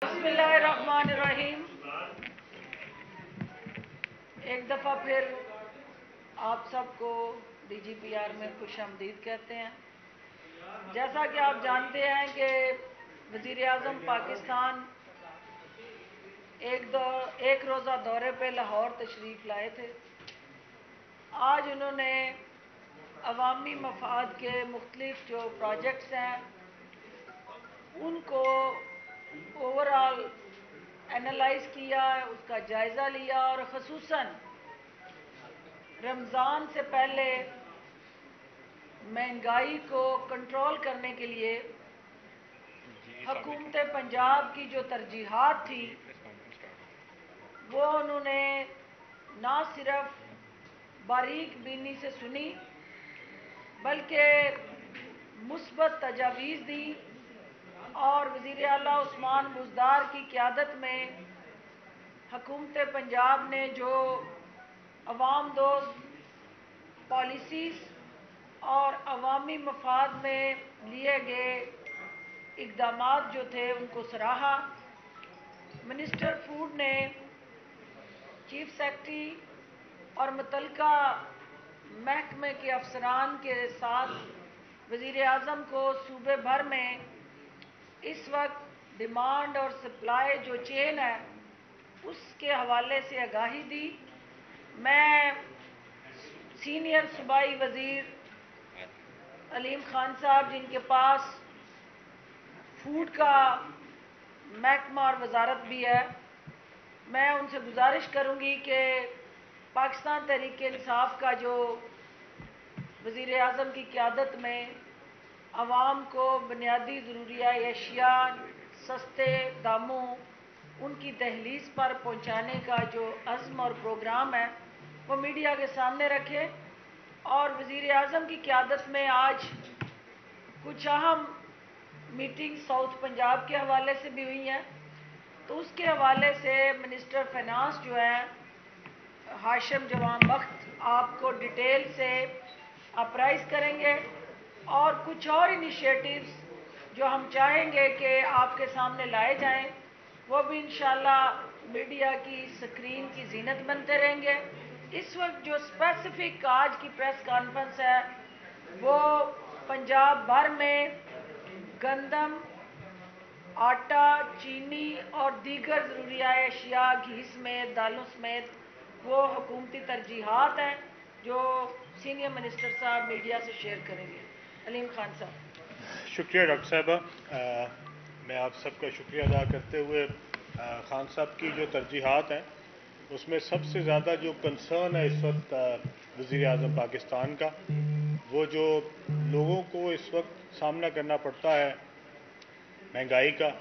बिस्मिल्लाहिर्रहमानिर्रहीम। एक दफ़ा फिर आप सबको DGPR में खुशामदीद कहते हैं। जैसा कि आप जानते हैं कि वज़ीर-ए-आज़म पाकिस्तान एक रोज़ा दौरे पे लाहौर तशरीफ़ लाए थे। आज उन्होंने अवामी मफाद के मुख्तलिफ जो प्रोजेक्ट्स हैं उनको ओवरऑल एनालाइज किया, उसका जायज़ा लिया और ख़ुसूसन रमज़ान से पहले महंगाई को कंट्रोल करने के लिए हुकूमत पंजाब की जो तरजीहात थी वो उन्होंने ना सिर्फ बारीक बीनी से सुनी बल्कि मुस्बत तजावीज़ दी और वज़ीर आला उस्मान बुज़दार की क़यादत में हुकूमत पंजाब ने जो अवाम दोस्त पॉलिसीज़ और अवामी मफाद में लिए गए इक़दामात जो थे उनको सराहा। मिनिस्टर फूड ने चीफ सेक्रेटरी और मुतल्लिका महकमे के अफसरान के साथ वज़ीर आज़म को सूबे भर में इस वक्त डिमांड और सप्लाई जो चेन है उसके हवाले से आगाही दी। मैं सीनियर सूबाई वज़ीर अलीम खान साहब जिनके पास फूड का महकमा और वजारत भी है, मैं उनसे गुजारिश करूंगी कि पाकिस्तान तहरीक इंसाफ का जो वज़ीर आज़म की क़यादत में आवाम को बुनियादी ज़रूरिया अशिया सस्ते दामों उनकी दहलीज पर पहुंचाने का जो अज़्म और प्रोग्राम है वो मीडिया के सामने रखे। और वज़ीर आज़म की क़यादत में आज कुछ अहम मीटिंग साउथ पंजाब के हवाले से भी हुई हैं, तो उसके हवाले से मिनिस्टर फाइनेंस जो है हाशिम जवान बख्त आपको डिटेल से अप्राइज करेंगे और कुछ और इनिशिएटिव्स जो हम चाहेंगे कि आपके सामने लाए जाएं वो भी इंशाल्लाह मीडिया की स्क्रीन की जीनत बनते रहेंगे। इस वक्त जो स्पेसिफिक आज की प्रेस कॉन्फ्रेंस है वो पंजाब भर में गंदम, आटा, चीनी और दीगर ज़रूरिया अशिया घी समेत दालों समेत वो हुकूमती तरजीहात हैं जो सीनियर मिनिस्टर साहब मीडिया से शेयर करेंगे। अलीम खान साहब। शुक्रिया डॉक्टर साहबा। मैं आप सबका शुक्रिया अदा करते हुए खान साहब की जो तरजीहात हैं उसमें सबसे ज़्यादा जो कंसर्न है इस वक्त वज़ीर आज़म पाकिस्तान का, वो जो लोगों को इस वक्त सामना करना पड़ता है महंगाई का,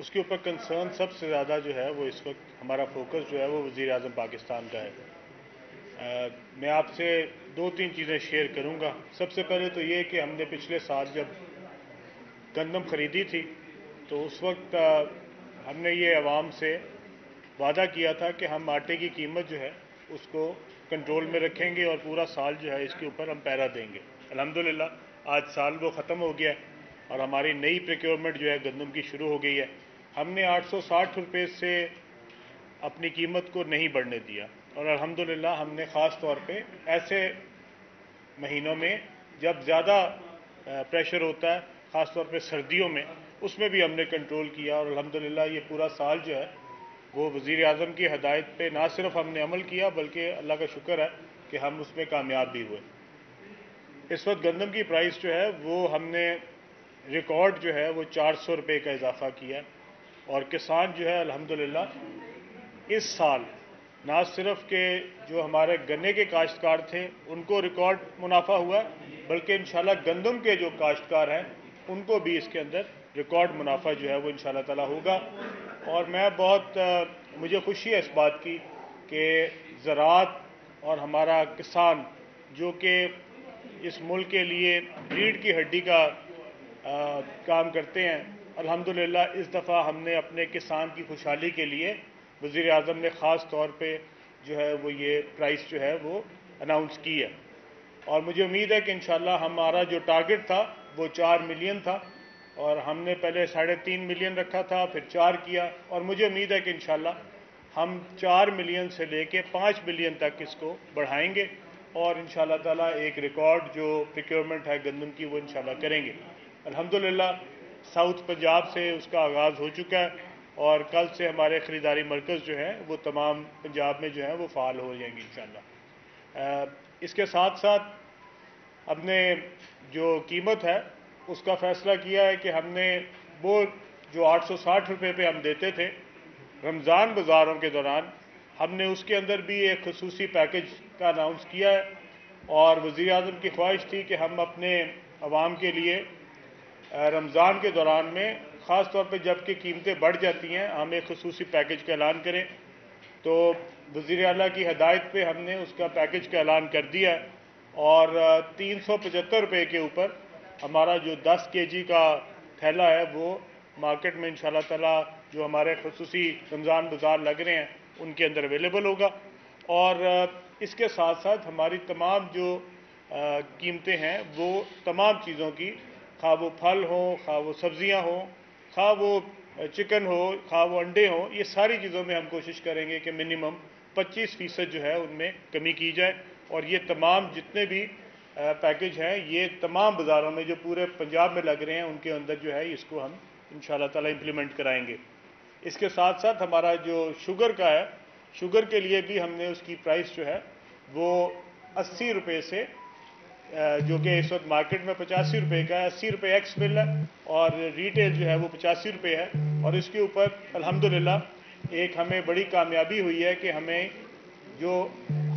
उसके ऊपर कंसर्न सबसे ज़्यादा जो है वो इस वक्त हमारा फोकस जो है वो वज़ीर आज़म पाकिस्तान का है। मैं आपसे दो तीन चीज़ें शेयर करूँगा। सबसे पहले तो ये कि हमने पिछले साल जब गंदम ख़रीदी थी तो उस वक्त हमने ये अवाम से वादा किया था कि हम आटे की कीमत जो है उसको कंट्रोल में रखेंगे और पूरा साल जो है इसके ऊपर हम पहरा देंगे। अल्हम्दुलिल्लाह आज साल वो ख़त्म हो गया है और हमारी नई प्रोक्योरमेंट जो है गंदम की शुरू हो गई है। हमने 860 रुपये से अपनी कीमत को नहीं बढ़ने दिया और अल्हम्दुलिल्लाह हमने ख़ास तौर पे ऐसे महीनों में जब ज़्यादा प्रेशर होता है, ख़ास तौर पे सर्दियों में, उसमें भी हमने कंट्रोल किया और अल्हम्दुलिल्लाह ये पूरा साल जो है वो वज़ीर आज़म की हदायत पे ना सिर्फ हमने अमल किया बल्कि अल्लाह का शुक्र है कि हम उसमें कामयाब भी हुए। इस वक्त गंदम की प्राइस जो है वो हमने रिकॉर्ड जो है वो 400 रुपये का इजाफ़ा किया और किसान जो है अल्हम्दुलिल्लाह इस साल ना सिर्फ के जो हमारे गन्ने के काश्तकार थे उनको रिकॉर्ड मुनाफा हुआ बल्कि इंशाल्लाह गंदम के जो काश्तकार हैं उनको भी इसके अंदर रिकॉर्ड मुनाफा जो है वो इंशाल्लाह ताला होगा। और मैं मुझे खुशी है इस बात की कि ज़राअत और हमारा किसान जो कि इस मुल्क के लिए रीढ़ की हड्डी का काम करते हैं, अल्हम्दुलिल्लाह इस दफ़ा हमने अपने किसान की खुशहाली के लिए वज़ीर आज़म ने ख़ास तौर पे जो है वो ये प्राइस जो है वो अनाउंस की है और मुझे उम्मीद है कि इंशाल्लाह हमारा जो टारगेट था वो 4 मिलियन था اور ہم نے پہلے 3.5 ملین رکھا تھا، پھر 4 کیا، اور مجھے امید ہے کہ انشاءاللہ ہم 4 ملین سے لے کے 5 ملین تک اس کو بڑھائیں گے، اور انشاءاللہ تعالیٰ ایک ریکارڈ جو پریکیورمنٹ ہے گندم کی وہ انشاءاللہ کریں گے۔ الحمدللہ ساؤتھ پنجاب سے اس کا آغاز ہو چکا ہے، اور کل سے ہمارے خریداری مرکز جو ہیں وہ تمام پنجاب میں جو ہیں وہ فعال ہو جائیں گے انشاءاللہ۔ اس کے ساتھ ساتھ ہم نے جو قیمت ہے اس کا فیصلہ کیا ہے کہ ہم نے وہ جو 860 روپے پہ ہم دیتے تھے رمضان بازاروں کے دوران، ہم نے اس کے اندر بھی ایک خصوصی پیکج کا اناؤنس کیا ہے، اور وزیر اعظم کی خواہش تھی کہ ہم اپنے عوام کے لیے رمضان کے دوران میں خاص طور پہ جب کہ قیمتیں بڑھ جاتی ہیں ہم ایک خصوصی پیکج کا اعلان کریں، تو وزیر اعلیٰ کی ہدایت پہ ہم نے اس کا پیکج کا اعلان کر دیا ہے، اور 375 روپے کے اوپر ہمارا جو 10 kg کا تھیلا ہے وہ مارکیٹ میں انشاءاللہ تعالیٰ جو ہمارے خصوصی رمضان بازار لگ رہے ہیں ان کے اندر اویلیبل ہوگا۔ اور اس کے ساتھ ساتھ ہماری تمام جو قیمتیں ہیں وہ تمام چیزوں کی، خواہ وہ پھل ہوں، خواہ وہ سبزیاں ہوں، خواہ وہ چکن ہو، خواہ وہ انڈے ہوں، یہ ساری چیزوں میں ہم کوشش کریں گے کہ منیمم 25% جو ہے ان میں کمی کی جائے، اور یہ تمام جتنے بھی پیکج ہیں یہ تمام بازاروں میں جو پورے پنجاب میں لگ رہے ہیں ان کے اندر جو ہے اس کو ہم انشاءاللہ تعالیٰ امپلیمنٹ کرائیں گے۔ اس کے ساتھ ساتھ ہمارا جو شوگر کا ہے، شوگر کے لیے بھی ہم نے اس کی پرائس جو ہے وہ 80 روپے سے، جو کہ اس وقت مارکیٹ میں 85 روپے کا ہے، 80 روپے ایکس مل ہے، اور ریٹیل جو ہے وہ 85 روپے ہے، اور اس کے اوپر الحمدللہ ایک ہمیں بڑی کامیابی ہوئی ہے کہ ہمیں جو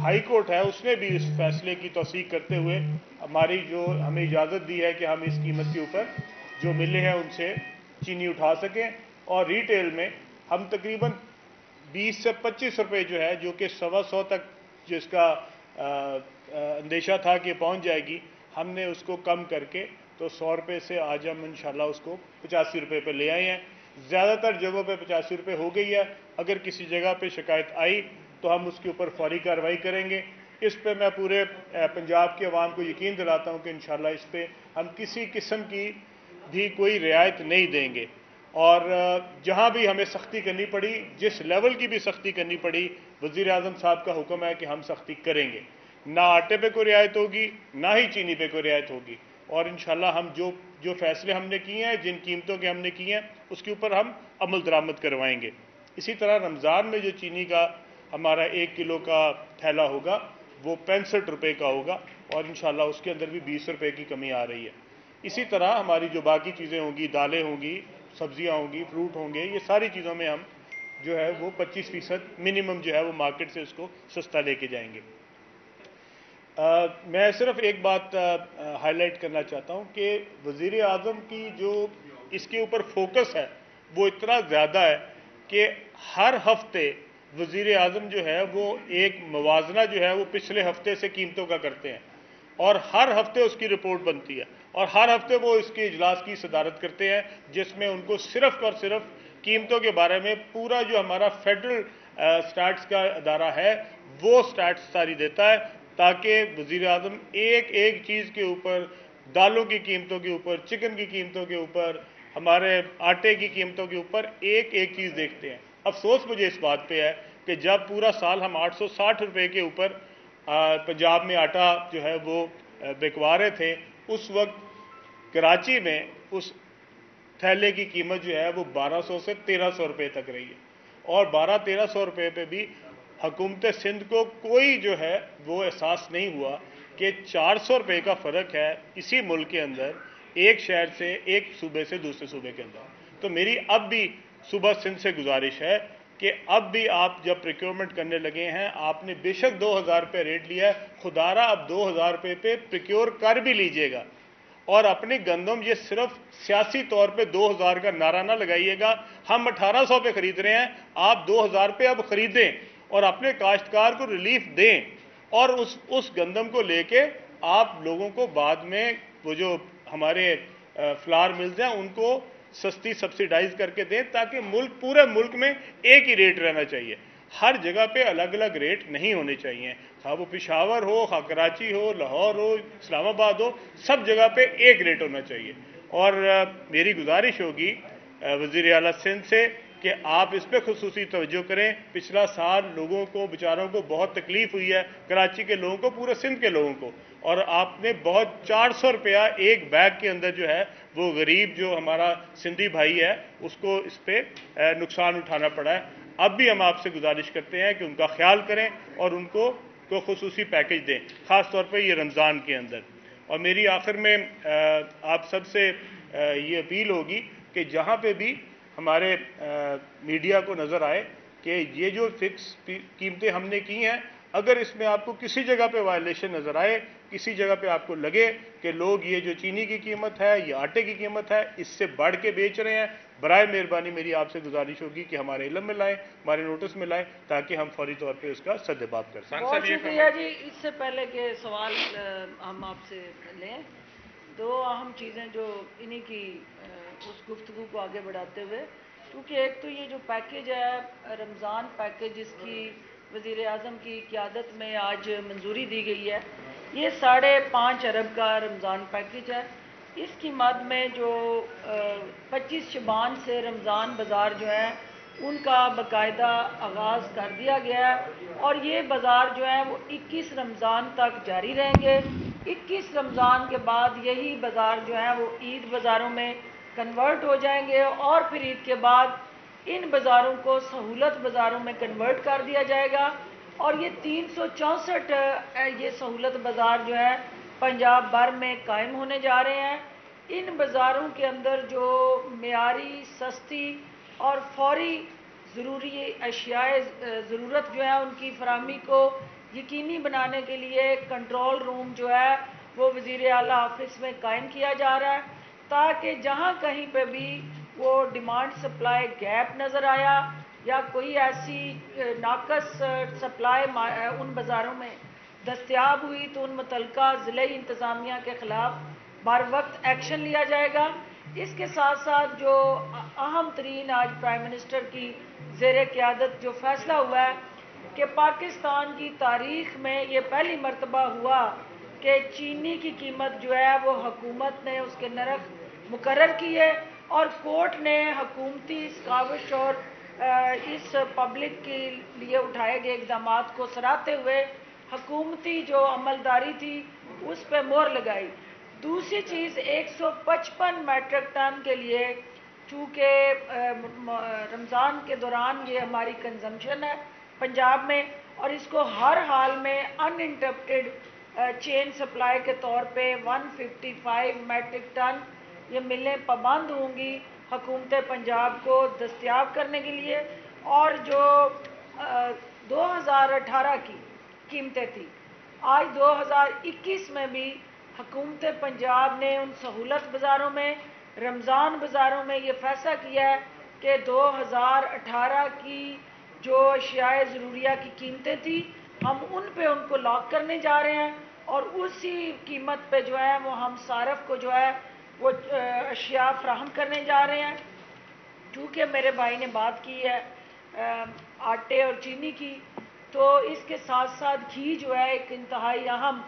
ہائی کورٹ ہے اس نے بھی اس فیصلے کی توثیق کرتے ہوئے ہماری جو ہمیں اجازت دی ہے کہ ہم اس قیمت کے اوپر جو ملے ہیں ان سے چینی اٹھا سکیں، اور ریٹیل میں ہم تقریباً 20 سے 25 روپے جو ہے، جو کہ 125 تک جس کا اندیشہ تھا کہ پہنچ جائے گی، ہم نے اس کو کم کر کے تو 100 روپے سے آج ہم انشاءاللہ اس کو 85 روپے پہ لے آئے ہیں۔ زیادہ تر جگہوں پہ 85 روپے ہو گئی ہے، اگر کسی جگہ پہ شکایت آئی تو ہم اس کے اوپر فوری کارروائی کریں گے۔ اس پہ میں پورے پنجاب کے عوام کو یقین دلاتا ہوں کہ انشاءاللہ اس پہ ہم کسی قسم کی بھی کوئی رعایت نہیں دیں گے، اور جہاں بھی ہمیں سختی کرنی پڑی، جس لیول کی بھی سختی کرنی پڑی، وزیر اعظم صاحب کا حکم ہے کہ ہم سختی کریں گے، نہ آٹے پہ کوئی رعایت ہوگی نہ ہی چینی پہ کوئی رعایت ہوگی، اور انشاءاللہ ہم جو فیصلے ہم نے کیے ہیں، جن قیمتوں کے ہم نے کیے ہیں اس کے اوپر ہم عمل درآمد کروائیں گے۔ اسی طرح رمضان میں جو چینی کا ہمارا 1 کلو کا تھیلا ہوگا وہ 65 روپے کا ہوگا، اور انشاءاللہ اس کے اندر بھی 20 روپے کی کمی آ رہی ہے۔ اسی طرح ہماری جو باقی چیزیں ہوں گی، دالیں ہوں گی، سبزیاں ہوں گی، فروٹ ہوں گے، یہ ساری چیزوں میں ہم جو ہے وہ 25% منیمم جو ہے وہ مارکیٹ سے اس کو سستا لے کے جائیں گے۔ میں صرف ایک بات ہائی لائٹ کرنا چاہتا ہوں کہ وزیر اعظم کی جو اس کے اوپر فوکس ہے وہ اتنا زیادہ ہے کہ ہر ہفتے وزیر اعظم جو ہے وہ ایک موازنہ جو ہے وہ پچھلے ہفتے سے قیمتوں کا کرتے ہیں، اور ہر ہفتے اس کی رپورٹ بنتی ہے، اور ہر ہفتے وہ اس کے اجلاس کی صدارت کرتے ہیں جس میں ان کو صرف اور صرف قیمتوں کے بارے میں پورا جو ہمارا فیڈرل سٹیٹس کا ادارہ ہے وہ سٹیٹس ساری دیتا ہے، تاکہ وزیر اعظم ایک ایک چیز کے اوپر، دالوں کی قیمتوں کے اوپر، چکن کی قیمتوں کے اوپر، ہمارے آٹے کی قیمتوں کے اوپر ایک ایک چیز دیکھتے ہیں۔ افسوس مجھے اس بات پہ ہے کہ جب پورا سال ہم 860 روپے کے اوپر پنجاب میں آٹا جو ہے وہ بکوا رہے تھے، اس وقت کراچی میں اس تھیلے کی قیمت جو ہے وہ 1200 سے 1300 روپے تک رہی ہے، اور 1200-1300 روپے پہ بھی حکومت سندھ کو کوئی جو ہے وہ احساس نہیں ہوا کہ 400 روپے کا فرق ہے اسی ملک کے اندر، ایک شہر سے، ایک صوبے سے دوسرے صوبے کے اندر۔ تو میری اب بھی صوبہ سندھ سے گزارش ہے کہ اب بھی آپ جب پریکیورمنٹ کرنے لگے ہیں، آپ نے بے شک 2000 روپے ریٹ لیا ہے، خدارہ اب 2000 روپے پہ پریکیور کر بھی لیجئے گا، اور اپنی گندم یہ صرف سیاسی طور پہ 2000 کا نعرہ نہ لگائیے گا۔ ہم 1800 پہ خرید رہے ہیں، آپ 2000 پہ اب خریدیں اور اپنے کاشتکار کو ریلیف دیں، اور اس گندم کو لے کے آپ لوگوں کو بعد میں وہ جو ہمارے فلار ملز ہیں ان کو سستی سبسیڈائز کر کے دیں، تاکہ پورے ملک میں ایک ہی ریٹ رہنا چاہیے، ہر جگہ پہ الگ الگ ریٹ نہیں ہونے چاہیے، خواہ وہ پشاور ہو، خواہ کراچی ہو، لاہور ہو، اسلام آباد ہو، سب جگہ پہ ایک ریٹ ہونا چاہیے۔ اور میری گزارش ہوگی وزیر اعلیٰ سندھ سے کہ آپ اس پہ خصوصی توجہ کریں. پچھلا سال لوگوں کو بیچاروں کو بہت تکلیف ہوئی ہے، کراچی کے لوگوں کو، پورے سندھ کے لوگوں کو، اور آپ نے بہت 400 روپیہ ایک بیگ کے اندر جو ہے وہ غریب جو ہمارا سندھی بھائی ہے اس کو اس پہ نقصان اٹھانا پڑا ہے. اب بھی ہم آپ سے گزارش کرتے ہیں کہ ان کا خیال کریں اور ان کو خصوصی پیکج دیں، خاص طور پہ یہ رمضان کے اندر. اور میری آخر میں آپ سب سے یہ اپیل ہوگی کہ جہاں پہ بھی ہمارے میڈیا کو نظر آئے کہ یہ جو فکس قیمتیں ہم نے کی ہیں، اگر اس میں آپ کو کسی جگہ پہ وائلیشن نظر آئے، کسی جگہ پہ آپ کو لگے کہ لوگ یہ جو چینی کی قیمت ہے، یہ آٹے کی قیمت ہے، اس سے بڑھ کے بیچ رہے ہیں، برائے مہربانی میری آپ سے گزارش ہوگی کہ ہمارے علم میں لائیں، ہمارے نوٹس میں لائیں، تاکہ ہم فوری طور پہ اس کا سدباب کر سکیں. بہت شکریہ جی. اس سے پہلے کہ سوال ہم آپ سے لیں، دو اہم چیزیں جو انہی کی اس گفتگو کو آگے بڑھاتے ہوئے، کیونکہ ایک تو یہ جو پیکیج ہے رمضان پیکیج، جس کی وزیر اعظم کی قیادت میں آج منظوری دی گئی ہے، یہ 5.5 ارب کا رمضان پیکیج ہے. اس کی مد میں جو 25 شعبان سے رمضان بازار جو ہے ان کا باقاعدہ آغاز کر دیا گیا ہے، اور یہ بازار جو ہیں وہ 21 رمضان تک جاری رہیں گے. 21 رمضان کے بعد یہی بازار جو ہیں وہ عید بازاروں میں کنورٹ ہو جائیں گے، اور پھر عید کے بعد ان بازاروں کو سہولت بازاروں میں کنورٹ کر دیا جائے گا. اور یہ 364 یہ سہولت بازار جو ہے پنجاب بھر میں قائم ہونے جا رہے ہیں. ان بازاروں کے اندر جو معیاری، سستی اور فوری ضروری اشیاء ضرورت جو ہے ان کی فراہمی کو یقینی بنانے کے لیے کنٹرول روم جو ہے وہ وزیر اعلیٰ آفس میں قائم کیا جا رہا ہے، تاکہ جہاں کہیں پہ بھی وہ ڈیمانڈ سپلائی گیپ نظر آیا یا کوئی ایسی ناقص سپلائی ان بازاروں میں دستیاب ہوئی تو ان متعلقہ ضلعی انتظامیہ کے خلاف بر وقت ایکشن لیا جائے گا. اس کے ساتھ ساتھ جو اہم ترین آج پرائم منسٹر کی زیر قیادت جو فیصلہ ہوا ہے کہ پاکستان کی تاریخ میں یہ پہلی مرتبہ ہوا کہ چینی کی قیمت جو ہے وہ حکومت نے اس کے نرخ مقرر کیے، اور کورٹ نے حکومتی اس کاوش اور اس پبلک کے لیے اٹھائے گئے اقدامات کو سراہتے ہوئے حکومتی جو عملداری تھی اس پہ مہر لگائی. دوسری چیز 155 میٹرک ٹن کے لیے، چونکہ رمضان کے دوران یہ ہماری کنزمپشن ہے پنجاب میں، اور اس کو ہر حال میں ان انٹرپٹیڈ چین سپلائی کے طور پہ 155 میٹرک ٹن یہ ملیں پابند ہوں گی حکومت پنجاب کو دستیاب کرنے کے لیے. اور جو 2018 کی قیمتیں تھیں، آج 2021 میں بھی حکومت پنجاب نے ان سہولت بازاروں میں، رمضان بازاروں میں یہ فیصلہ کیا ہے کہ 2018 کی جو اشیاء ضروریہ کی قیمتیں تھیں ہم ان پہ ان کو لاک کرنے جا رہے ہیں، اور اسی قیمت پہ جو ہے وہ ہم صارف کو جو ہے وہ اشیاء فراہم کرنے جا رہے ہیں. چونکہ میرے بھائی نے بات کی ہے آٹے اور چینی کی، تو اس کے ساتھ ساتھ گھی جو ہے ایک انتہائی اہم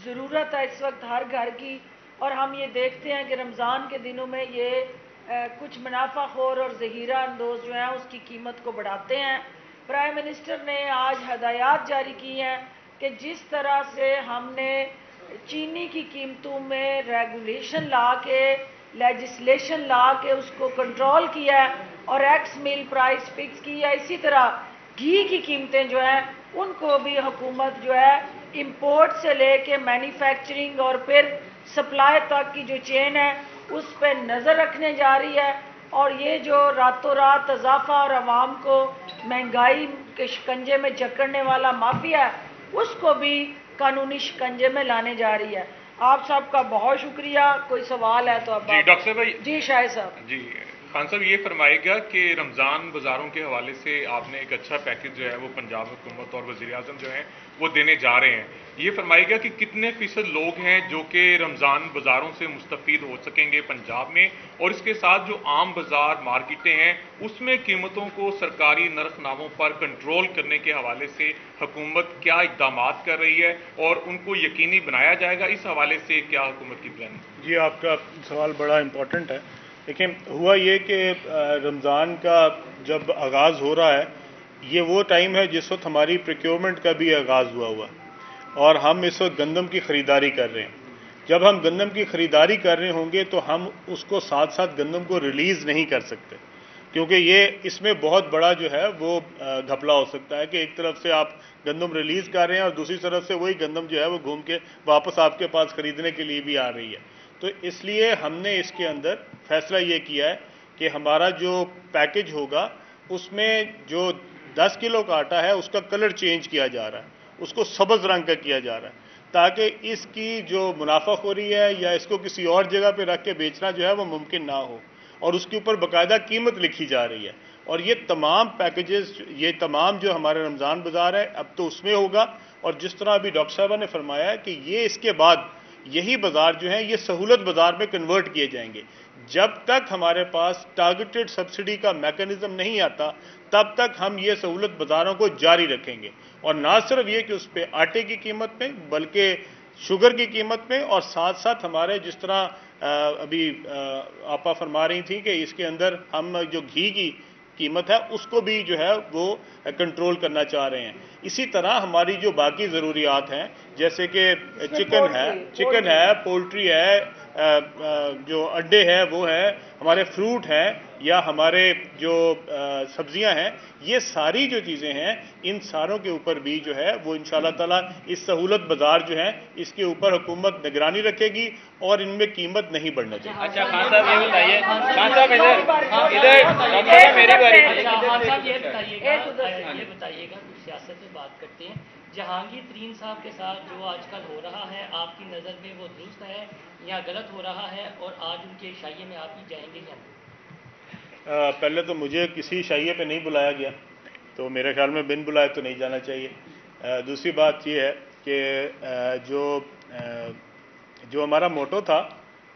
ضرورت ہے اس وقت ہر گھر کی، اور ہم یہ دیکھتے ہیں کہ رمضان کے دنوں میں یہ کچھ منافع خور اور ذخیرہ اندوز جو ہیں اس کی قیمت کو بڑھاتے ہیں. پرائم منسٹر نے آج ہدایات جاری کی ہیں کہ جس طرح سے ہم نے چینی کی قیمتوں میں ریگولیشن لا کے، لیجسلیشن لا کے اس کو کنٹرول کیا ہے اور ایکس میل پرائس فکس کی ہے، اسی طرح گھی کی قیمتیں جو ہیں ان کو بھی حکومت جو ہے امپورٹ سے لے کے مینوفیکچرنگ اور پھر سپلائی تک کی جو چین ہے اس پہ نظر رکھنے جا رہی ہے. اور یہ جو راتوں رات اضافہ اور عوام کو مہنگائی کے شکنجے میں جکڑنے والا مافیا ہے اس کو بھی قانونی شکنجے میں لانے جا رہی ہے. آپ سب کا بہت شکریہ. کوئی سوال ہے تو اب جی ڈاکٹر صاحب. جی شاہد صاحب. جی खान साहब ये फरमाएगा कि रमज़ान बाज़ारों के हवाले से आपने एक अच्छा पैकेज जो है वो पंजाब हुकूमत और वज़ीर आज़म जो है वो देने जा रहे हैं। ये फरमाएगा कि कितने फ़ीसद लोग हैं जो कि रमज़ान बाज़ारों से मुस्तफ़ीद हो सकेंगे पंजाब में, और इसके साथ जो आम बाज़ार मार्केटें हैं उसमें कीमतों को सरकारी नरखनामों पर कंट्रोल करने के हवाले से हुकूमत क्या इक़दाम कर रही है और उनको यकीनी बनाया जाएगा, इस हवाले से क्या हुकूमत की प्लान है? जी, आपका सवाल बड़ा इम्पोर्टेंट है। देखिए, हुआ ये कि रमज़ान का जब आगाज़ हो रहा है, ये वो टाइम है जिस वक्त हमारी प्रोक्योरमेंट का भी आगाज़ हुआ और हम इस वक्त गंदम की ख़रीदारी कर रहे हैं। जब हम गंदम की ख़रीदारी कर रहे होंगे तो हम उसको साथ साथ गंदम को रिलीज़ नहीं कर सकते, क्योंकि ये इसमें बहुत बड़ा जो है वो घपला हो सकता है कि एक तरफ से आप गंदम रिलीज़ कर रहे हैं और दूसरी तरफ से वही गंदम जो है वो घूम के वापस आपके पास ख़रीदने के लिए भी आ रही है। तो इसलिए हमने इसके अंदर फैसला ये किया है कि हमारा जो पैकेज होगा उसमें जो 10 किलो का आटा है उसका कलर चेंज किया जा रहा है, उसको सब्ज़ रंग का किया जा रहा है, ताकि इसकी जो मुनाफाखोरी है या इसको किसी और जगह पे रख के बेचना जो है वो मुमकिन ना हो, और उसके ऊपर बाकायदा कीमत लिखी जा रही है। और ये तमाम पैकेजेस, ये तमाम जो हमारे रमज़ान बाज़ार है अब तो उसमें होगा। और जिस तरह अभी डॉक्टर साहबा ने फरमाया है कि ये इसके बाद यही बाज़ार जो है ये सहूलत बाज़ार में कन्वर्ट किए जाएंगे। जब तक हमारे पास टारगेटेड सब्सिडी का मैकेनिज्म नहीं आता तब तक हम ये सहूलत बाज़ारों को जारी रखेंगे, और ना सिर्फ ये कि उस पर आटे की कीमत में बल्कि शुगर की कीमत में, और साथ साथ हमारे जिस तरह अभी आपा फरमा रही थी कि इसके अंदर हम जो घी की कीमत है उसको भी जो है वो कंट्रोल करना चाह रहे हैं। इसी तरह हमारी जो बाकी ज़रूरियात हैं जैसे कि चिकन है, पोल्ट्री है, जो अंडे हैं वो है, हमारे फ्रूट हैं या हमारे जो सब्जियां हैं, ये सारी जो चीज़ें हैं इन सारों के ऊपर भी जो है वो इंशाअल्लाह ताला इस सहूलत बाज़ार जो है इसके ऊपर हुकूमत निगरानी रखेगी और इनमें कीमत नहीं बढ़ना चाहिए। अच्छा खान साहब ये बताइए, खान साहब इधर मेरी बारी। खान साहब ये बताइएगा कुछ सियासत पे बात करते हैं। जहांगीर तरीन साहब के साथ जो आजकल हो रहा है आपकी नज़र में वो दुरुस्त है या गलत हो रहा है, और आज उनके शाइये में आप ही जाएंगे या नहीं? पहले तो मुझे किसी शाइये पे नहीं बुलाया गया, तो मेरे ख्याल में बिन बुलाए तो नहीं जाना चाहिए। दूसरी बात ये है कि जो हमारा मोटो था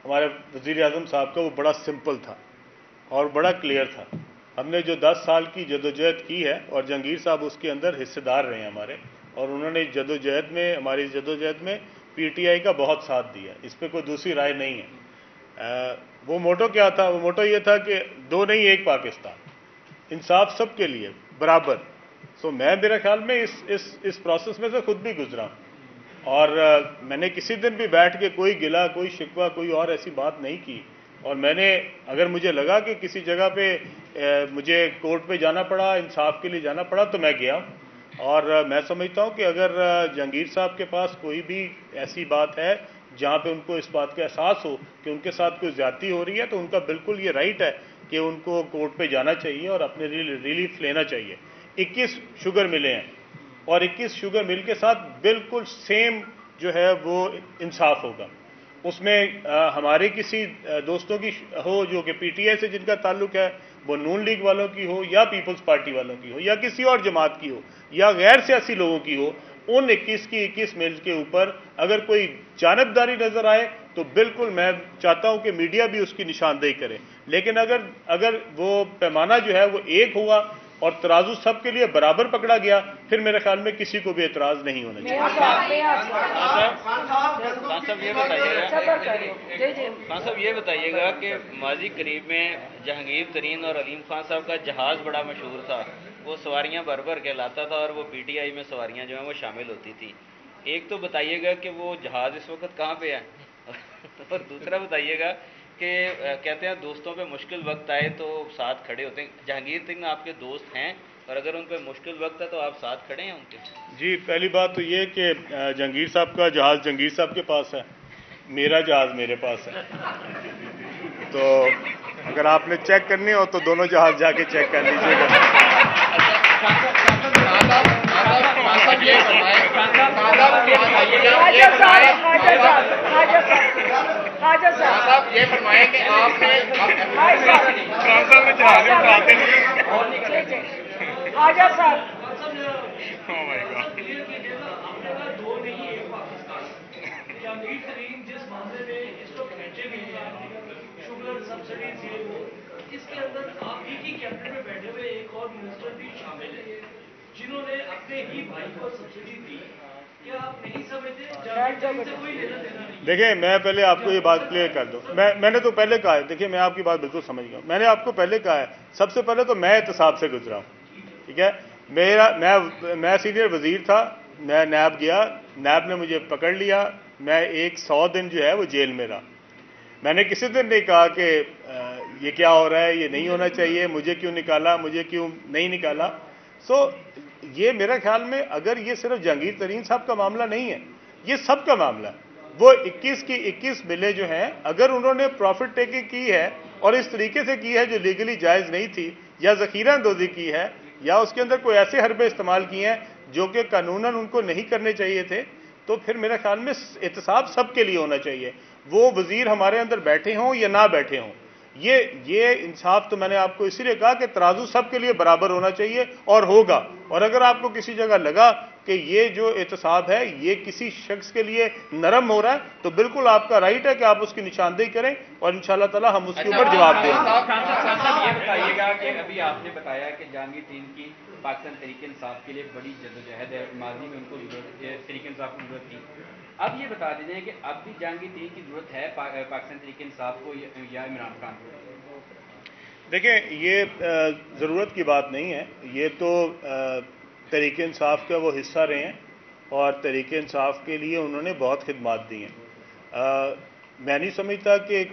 हमारे वज़ीर आज़म साहब का, वो बड़ा सिंपल था और बड़ा क्लियर था। हमने जो 10 साल की जदोजहद की है और जहांगीर साहब उसके अंदर हिस्सेदार रहे हैं हमारे, और उन्होंने जदोजहद में, हमारी जदोजहद में पीटीआई का बहुत साथ दिया, इस पर कोई दूसरी राय नहीं है। वो मोटो क्या था? वो मोटो ये था कि दो नहीं एक पाकिस्तान, इंसाफ सबके लिए बराबर। सो मैं मेरे ख्याल में इस प्रोसेस में से खुद भी गुजरा हूँ, और मैंने किसी दिन भी बैठ के कोई गिला, कोई शिकवा, कोई और ऐसी बात नहीं की। और मैंने, अगर मुझे लगा कि किसी जगह पे मुझे कोर्ट पे जाना पड़ा, इंसाफ के लिए जाना पड़ा, तो मैं गया। और मैं समझता हूँ कि अगर जहांगीर साहब के पास कोई भी ऐसी बात है जहाँ पे उनको इस बात का एहसास हो कि उनके साथ कोई ज्यादती हो रही है, तो उनका बिल्कुल ये राइट है कि उनको कोर्ट पे जाना चाहिए और अपने रिलीफ लेना चाहिए। 21 शुगर मिले हैं और 21 शुगर मिल के साथ बिल्कुल सेम जो है वो इंसाफ होगा। उसमें हमारे किसी दोस्तों की हो जो कि पीटीआई से जिनका ताल्लुक है, वो नून लीग वालों की हो या पीपल्स पार्टी वालों की हो या किसी और जमात की हो या गैर सियासी लोगों की हो, उन 21 की 21 मिल के ऊपर अगर कोई जानबदारी नजर आए तो बिल्कुल मैं चाहता हूं कि मीडिया भी उसकी निशानदेही करे। लेकिन अगर वो पैमाना जो है वो एक हुआ और तराजू सबके लिए बराबर पकड़ा गया, फिर मेरे ख्याल में किसी को भी एतराज नहीं होना चाहिए। खान साहब ये बताइएगा कि माजी करीब में जहांगीर तरीन और अलीम खान साहब का जहाज़ बड़ा मशहूर था, वो सवारियां भर भर के लाता था और वो पीटीआई में सवारियां जो हैं वो शामिल होती थी। एक तो बताइएगा कि वो जहाज़ इस वक्त कहाँ पे है और दूसरा बताइएगा कि कहते हैं दोस्तों पे मुश्किल वक्त आए तो साथ खड़े होते हैं। जहांगीर तरीन आपके दोस्त हैं और अगर उन पे मुश्किल वक्त है तो आप साथ खड़े हैं उनके? जी, पहली बात तो ये कि जहांगीर साहब का जहाज़ जहांगीर साहब के पास है, मेरा जहाज़ मेरे पास है। तो अगर आपने चेक करनी हो तो दोनों जहाज़ जाके चेक कर लीजिएगा। खाजा साहब ये फरमाएं कि आपने खान साहब ने जहाज में उड़ाते नहीं। खाजा साहब Oh my God. जहांगीर तरीन जिस मामले में इस वक्त खींचे गए हैं शुगर सब्सिडीज ये वो, इसके अंदर आप ही की कैबिनेट में बैठे हुए एक और मिनिस्टर भी शामिल है जिन्होंने अपने ही भाई को सब्सिडी दी। क्या आप नहीं समझते जहांगीर तरीन से कोई लेना देना नहीं? देखिए, मैं पहले आपको ये बात क्लियर कर दूं। मैंने तो पहले कहा है, देखिए मैं आपकी बात बिल्कुल समझ गया। मैंने आपको पहले कहा है, सबसे पहले तो मैं एहतसाब से गुजरा हूँ, ठीक है। मैं सीनियर वजीर था, मैं नैब गया, नैब ने मुझे पकड़ लिया, मैं 100 दिन जो है वो जेल में रहा। मैंने किसी दिन नहीं कहा कि ये क्या हो रहा है, ये नहीं होना चाहिए, मुझे क्यों निकाला, मुझे क्यों नहीं निकाला। ये मेरा ख्याल में अगर ये सिर्फ जहांगीर तरीन साहब का मामला नहीं है, ये सब का मामला है। वो 21 की 21 बिलें जो हैं, अगर उन्होंने प्रॉफिट टेकिंग की है और इस तरीके से की है जो लीगली जायज़ नहीं थी, या ज़ख़ीरा अंदोज़ी की है, या उसके अंदर कोई ऐसे हरबे इस्तेमाल किए हैं जो कि कानूनन उनको नहीं करने चाहिए थे, तो फिर मेरे ख्याल में एहतसाब सबके लिए होना चाहिए। वो वजीर हमारे अंदर बैठे हों या ना बैठे हों, ये इंसाफ तो मैंने आपको इसीलिए कहा कि तराजू सबके लिए बराबर होना चाहिए और होगा। और अगर आपको किसी जगह लगा कि ये जो एहतसाब है ये किसी शख्स के लिए नरम हो रहा है, तो बिल्कुल आपका राइट है कि आप उसकी निशानदेही करें और इंशाअल्लाह ताला हम उसके ऊपर जवाब देंगे। साहब ये बताइएगा कि अभी आपने बताया कि जहांगीर तरीन की पाकिस्तान तहरीक इंसाफ के लिए बड़ी जद्दोजहद है, माजी में उनको तहरीक इंसाफ की जरूरत थी। अब ये बता दीजिए कि अब भी जहांगीर तरीन की जरूरत है पाकिस्तान तहरीक इंसाफ को या इमरान खान को? देखिए, ये ज़रूरत की बात नहीं है, ये तो तहरीक इंसाफ का वो हिस्सा रहे हैं और तहरीक इंसाफ के लिए उन्होंने बहुत खिदमात दी हैं। मैं नहीं समझता कि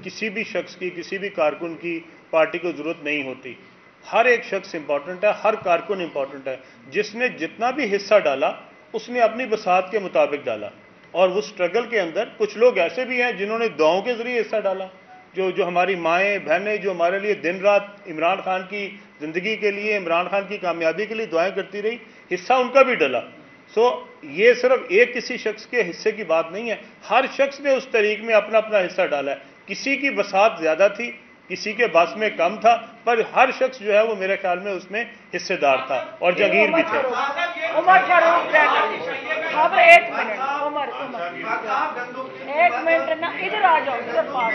किसी भी शख्स की, किसी भी कारकुन की पार्टी को ज़रूरत नहीं होती। हर एक शख्स इंपॉर्टेंट है, हर कारकुन इंपॉर्टेंट है। जिसने जितना भी हिस्सा डाला उसने अपनी बसात के मुताबिक डाला, और उस स्ट्रगल के अंदर कुछ लोग ऐसे भी हैं जिन्होंने दुआओं के जरिए हिस्सा डाला, जो हमारी माएँ बहनें जो हमारे लिए दिन रात इमरान खान की ज़िंदगी के लिए, इमरान खान की कामयाबी के लिए दुआएं करती रही, हिस्सा उनका भी डला। ये सिर्फ एक किसी शख्स के हिस्से की बात नहीं है, हर शख्स ने उस तरीक में अपना अपना हिस्सा डाला है। किसी की बसात ज़्यादा थी, किसी के बस में कम था, पर हर शख्स जो है वो मेरे ख्याल में उसमें हिस्सेदार था, और जहांगीर भी थे। उमर फारूक, अब एक मिनट, उमर एक मिनट ना, इधर आ जाओ, इधर पास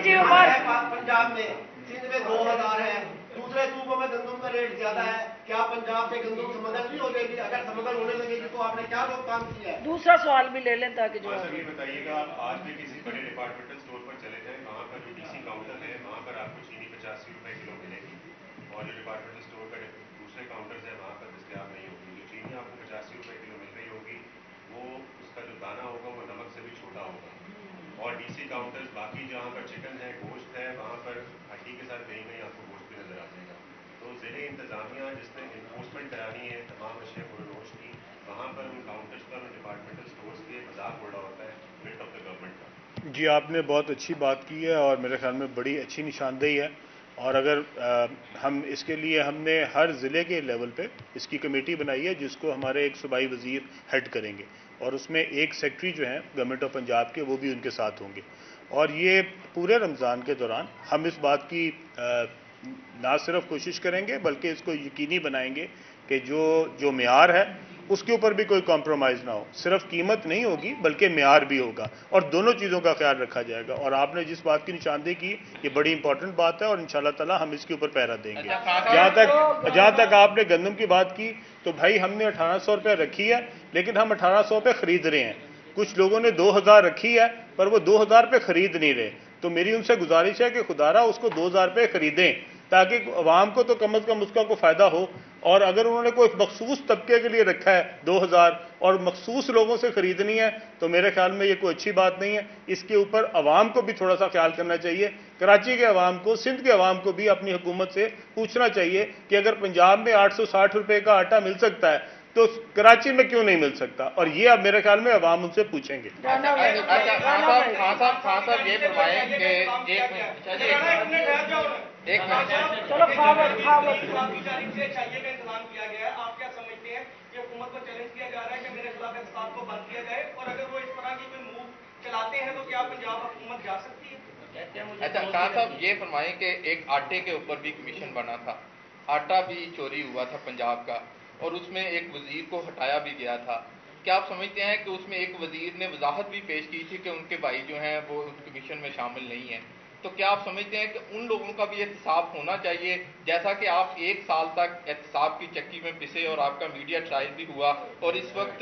जी उमर। पंजाब में सिंध में 2000 है, दूसरे सूबों में गंदम का रेट ज्यादा है, क्या पंजाब से गंदम स्मगल नहीं हो जाएगी? अगर स्मगल होने लगेगी तो आपने क्या रोकथाम किया है? दूसरा सवाल भी ले लें ताकि जो ये बताइएगा, आप आज भी किसी बड़े डिपार्टमेंटल स्टोर पर चले जाएं, वहाँ पर जो डीसी काउंटर है वहाँ पर आपको चीनी 85 रुपए किलो मिलेगी, और जो डिपार्टमेंटल स्टोर का दूसरे काउंटर्स है वहाँ पर दस्तयाब नहीं होगी। जो चीनी आपको 85 रुपए किलो मिल रही होगी वो उसका जो दाना होगा वो नमक से भी छोटा होगा, और डीसी काउंटर्स बाकी जहाँ पर चिकन है, गोश्त है, वहाँ पर हड्डी के साथ कहीं कहीं आपको गोश्त भी नजर आ जाएगा। तो ज़िले इंतजामिया जिसने इन्फोर्समेंट करानी है तमाम अशिया फरोश की, वहाँ पर उन काउंटर्स पर उन डिपार्टमेंटल स्टोर्स के मजाक उड़ा होता है मिनट ऑफ द गवर्नमेंट का। जी, आपने बहुत अच्छी बात की है और मेरे ख्याल में बड़ी अच्छी निशानदेही है, और अगर हम इसके लिए हमने हर ज़िले के लेवल पे इसकी कमेटी बनाई है जिसको हमारे एक सूबाई वज़ीर हेड करेंगे, और उसमें एक सेक्रेटरी जो हैं गवर्नमेंट ऑफ पंजाब के वो भी उनके साथ होंगे। और ये पूरे रमज़ान के दौरान हम इस बात की ना सिर्फ कोशिश करेंगे बल्कि इसको यकीनी बनाएंगे कि जो मेयार है उसके ऊपर भी कोई कॉम्प्रोमाइज़ ना हो। सिर्फ कीमत नहीं होगी बल्कि मेयार भी होगा, और दोनों चीज़ों का ख्याल रखा जाएगा। और आपने जिस बात की निशानदेही की ये बड़ी इंपॉर्टेंट बात है, और इंशाल्लाह ताला हम इसके ऊपर पहरा देंगे। जहाँ तक आपने गंदम की बात की, तो भाई हमने 1800 रुपये रखी है, लेकिन हम 1800 पे खरीद रहे हैं। कुछ लोगों ने 2000 रखी है पर वो 2000 पे खरीद नहीं रहे, तो मेरी उनसे गुजारिश है कि खुदारा उसको 2000 पे खरीदें, ताकि अवाम को तो कम अज़ कम उसका कोई फ़ायदा हो। और अगर उन्होंने कोई मखसूस तबके के लिए रखा है 2000 और मखसूस लोगों से ख़रीदनी है, तो मेरे ख्याल में ये कोई अच्छी बात नहीं है। इसके ऊपर अवाम को भी थोड़ा सा ख्याल करना चाहिए। कराची के अवाम को, सिंध के अवाम को भी अपनी हुकूमत से पूछना चाहिए कि अगर पंजाब में 860 रुपये का आटा मिल सकता है तो कराची में क्यों नहीं मिल सकता? और ये अब मेरे ख्याल में अवाम उनसे पूछेंगे। खान साहब ये फरमाएं कि एक मिनट चलो जानिब से चाहिए का इंतजाम किया गया है, आप क्या समझते हैं कि हुकूमत को चैलेंज किया जा रहा है कि मेरे खिलाफ एहतसाब को बंद किया जाए, और अगर वो इस तरह की कोई मूव चलाते हैं तो क्या पंजाब हुकूमत जा सकती है? अच्छा, खान साहब ये फरमाएं कि एक आटे के ऊपर भी कमीशन बना था, आटा भी चोरी हुआ था पंजाब का, और उसमें एक वजीर को हटाया भी गया था। क्या आप समझते हैं कि उसमें एक वजीर ने वजाहत भी पेश की थी कि उनके भाई जो हैं वो उस कमीशन में शामिल नहीं हैं? तो क्या आप समझते हैं कि उन लोगों का भी एहतसाब होना चाहिए, जैसा कि आप 1 साल तक एहतसाब की चक्की में पिसे और आपका मीडिया ट्रायल भी हुआ, और इस वक्त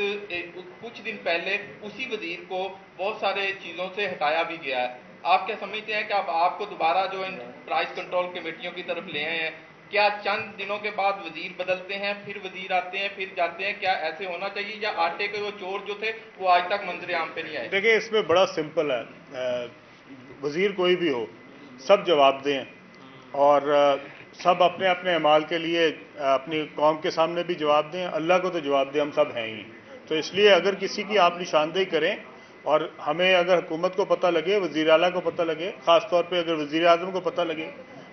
कुछ दिन पहले उसी वजीर को बहुत सारे चीज़ों से हटाया भी गया है? आप क्या समझते हैं कि अब आपको दोबारा जो इन प्राइस कंट्रोल कमेटियों की तरफ ले आए हैं, क्या चंद दिनों के बाद वजीर बदलते हैं, फिर वजीर आते हैं, फिर जाते हैं, क्या ऐसे होना चाहिए, या आटे के वो चोर जो थे वो आज तक मंजर आम पे नहीं आए? देखिए, इसमें बड़ा सिंपल है, वजीर कोई भी हो, सब जवाबदेह हैं, और सब अपने अपने अमाल के लिए अपनी कौम के सामने भी जवाबदेह हैं, अल्लाह को तो जवाबदेह हम सब हैं ही। तो इसलिए अगर किसी की आप निशानदेही करें, और हमें अगर हुकूमत को पता लगे, वज़ीर आला को पता लगे, ख़ास तौर पे अगर वज़ीर आज़म को पता लगे,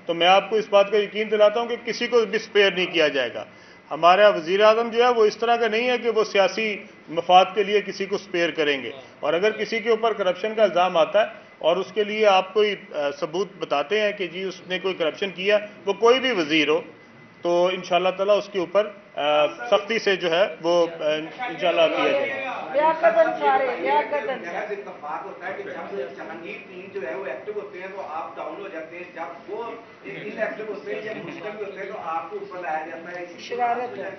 तो मैं आपको इस बात का यकीन दिलाता हूं कि किसी को भी स्पेयर नहीं किया जाएगा। हमारा वज़ीर आज़म जो है वो इस तरह का नहीं है कि वो सियासी मफाद के लिए किसी को स्पेयर करेंगे, और अगर किसी के ऊपर करप्शन का इल्ज़ाम आता है और उसके लिए आप कोई सबूत बताते हैं कि जी उसने कोई करप्शन किया, वो कोई भी वज़ीर हो, तो इंशाअल्लाह ताला उसके ऊपर सख्ती से जो है वो इंशाअल्लाह किया जाएगा। इत्तेफाक होता है कि जब जहांगीर टीम जो है वो एक्टिव होते हैं तो आप डाउन हो जाते हैं, जब वो इनएक्टिव होते हैं या मुश्किल भी होते हैं तो आपको ऊपर लाया जाता है। शरारत है।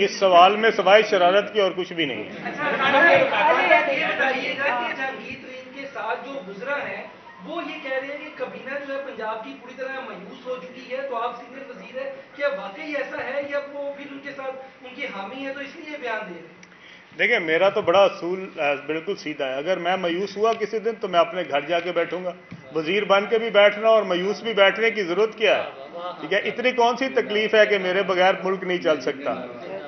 इस सवाल में सवाए शरारत की और कुछ भी नहीं है। जहांगीर के साथ जो गुजरा है वो ये कह रहे हैं कि कबीना जो है पंजाब की पूरी तरह मायूस हो चुकी है, तो आप सीनियर वजीर है, क्या वाकई ऐसा है या वो फिर उनके साथ उनकी हामी है तो इसलिए बयान दे रहे हैं? देखिए, मेरा तो बड़ा असूल बिल्कुल सीधा है, अगर मैं मायूस हुआ किसी दिन तो मैं अपने घर जाके बैठूंगा। वजीर बन के भी बैठना और मायूस भी बैठने की जरूरत क्या है? ठीक है, इतनी कौन सी तकलीफ है कि मेरे बगैर मुल्क नहीं चल सकता?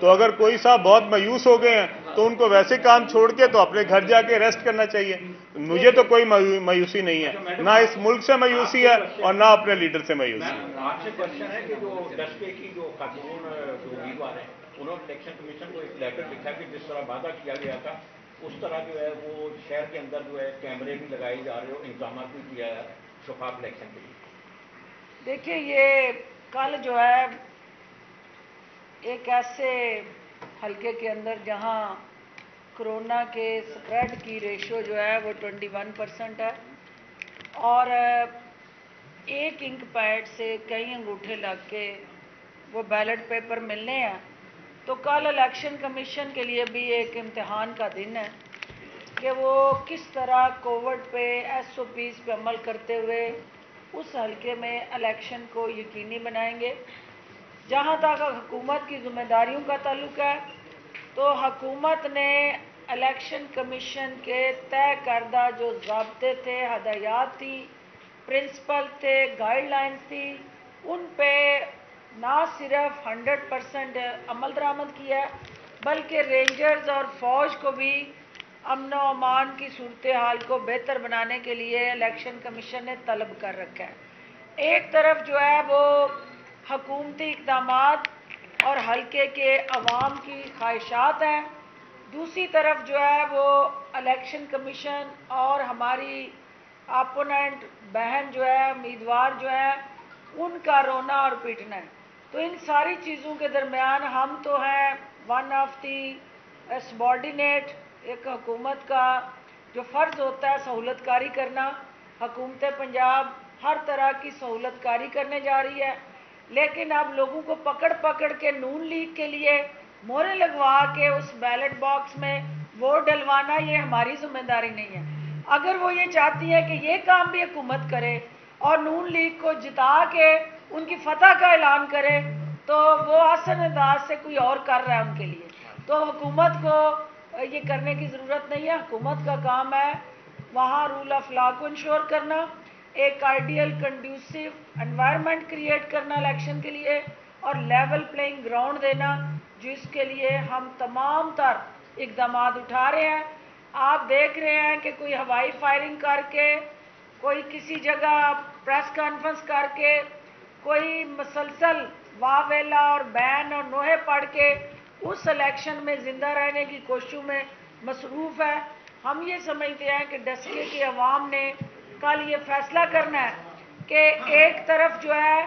तो अगर कोई साहब बहुत मायूस हो गए हैं तो उनको वैसे काम छोड़ के तो अपने घर जाके रेस्ट करना चाहिए। मुझे तो कोई मायूसी नहीं है, ना इस मुल्क से मायूसी है और ना अपने लीडर से मायूसी है। आपसे क्वेश्चन है कि जो 10 पे की जो खातून जो उम्मीदवार हैं उन्होंने इलेक्शन कमीशन को एक लेटर लिखा कि जिस तरह वादा किया गया था उस तरह जो है वो शहर के अंदर जो है कैमरे भी लगाए जा रहे हो, इंतजाम भी किया है शफाफ इलेक्शन के लिए। देखिए, ये कल जो है एक ऐसे हल्के के अंदर जहां कोरोना के स्प्रेड की रेशियो जो है वो 21% है, और एक इंक पैड से कई अंगूठे लग के वो बैलेट पेपर मिलने हैं, तो कल इलेक्शन कमीशन के लिए भी एक इम्तिहान का दिन है कि वो किस तरह कोविड पे SOPs पे अमल करते हुए उस हल्के में इलेक्शन को यकीनी बनाएंगे। जहाँ तक हुकूमत की जिम्मेदारियों का ताल्लुक है, तो हुकूमत ने इलेक्शन कमीशन के तय करदा जो ज़ाब्ते थे, हदायत थी, प्रिंसिपल थे, गाइडलाइंस थी, उन पे ना सिर्फ 100% अमल दरामद किया, बल्कि रेंजर्स और फौज को भी अमन व अमान की सूरत हाल को बेहतर बनाने के लिए इलेक्शन कमीशन ने तलब कर रखा है। एक तरफ जो है वो हुकूमती इक़दामात और हल्के के अवाम की ख्वाहिशात हैं, दूसरी तरफ जो है वो इलेक्शन कमीशन और हमारी अपोनेंट बहन जो है, उम्मीदवार जो है, उनका रोना और पीटना है। तो इन सारी चीज़ों के दरमियान हम तो हैं वन ऑफ दी सबॉर्डिनेट, एक हुकूमत का जो फ़र्ज़ होता है सहूलतकारी करना, हुकूमत पंजाब हर तरह की सहूलतकारी करने जा रही है, लेकिन अब लोगों को पकड़ पकड़ के नून लीग के लिए मोहरें लगवा के उस बैलेट बॉक्स में वोट डलवाना ये हमारी जिम्मेदारी नहीं है। अगर वो ये चाहती है कि ये काम भी हुकूमत करे और नून लीग को जिता के उनकी फतह का ऐलान करे, तो वो आसान अंदाज से कोई और कर रहा है उनके लिए, तो हुकूमत को ये करने की ज़रूरत नहीं है। हुकूमत का काम है वहाँ रूल ऑफ लॉ को इंश्योर करना, एक आइडियल कंड्यूसिव एनवायरनमेंट क्रिएट करना इलेक्शन के लिए, اور لیول پلینگ گراؤنڈ دینا، جس کے لیے ہم تمام تر اقدامات اٹھا رہے ہیں۔ آپ دیکھ رہے ہیں کہ کوئی ہوائی فائرنگ کر کے، کوئی کسی جگہ پریس کانفرنس کر کے، کوئی مسلسل واویلا اور بین اور نوحے پڑھ کے اس الیکشن میں زندہ رہنے کی کوششوں میں مصروف ہے۔ ہم یہ سمجھتے ہیں کہ ڈسکے کی عوام نے کل یہ فیصلہ کرنا ہے کہ ایک طرف جو ہے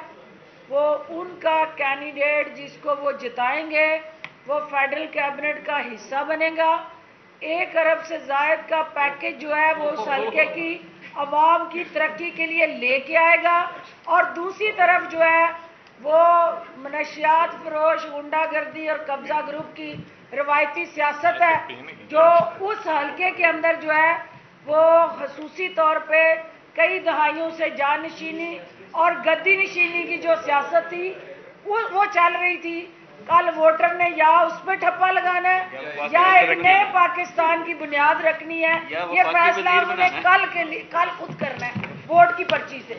وہ ان کا کینڈیڈیٹ جس کو وہ جتائیں گے وہ فیڈرل کیبنٹ کا حصہ بنے گا، 1 ارب سے زائد کا پیکج جو ہے وہ اس حلقے کی عوام کی ترقی کے لیے لے کے آئے گا، اور دوسری طرف جو ہے وہ منشیات فروش، غنڈہ گردی اور قبضہ گروپ کی روایتی سیاست ہے جو اس حلقے کے اندر جو ہے وہ خصوصی طور پہ کئی دہائیوں سے جانشینی اور گدی نشینی کی جو سیاست تھی وہ چل رہی تھی۔ کل ووٹر نے یا اس پہ ٹھپا لگانا ہے یا ایک نئے پاکستان کی بنیاد رکھنی ہے، یہ فیصلہ انہوں نے کل خود کرنا ہے ووٹ کی پرچی سے۔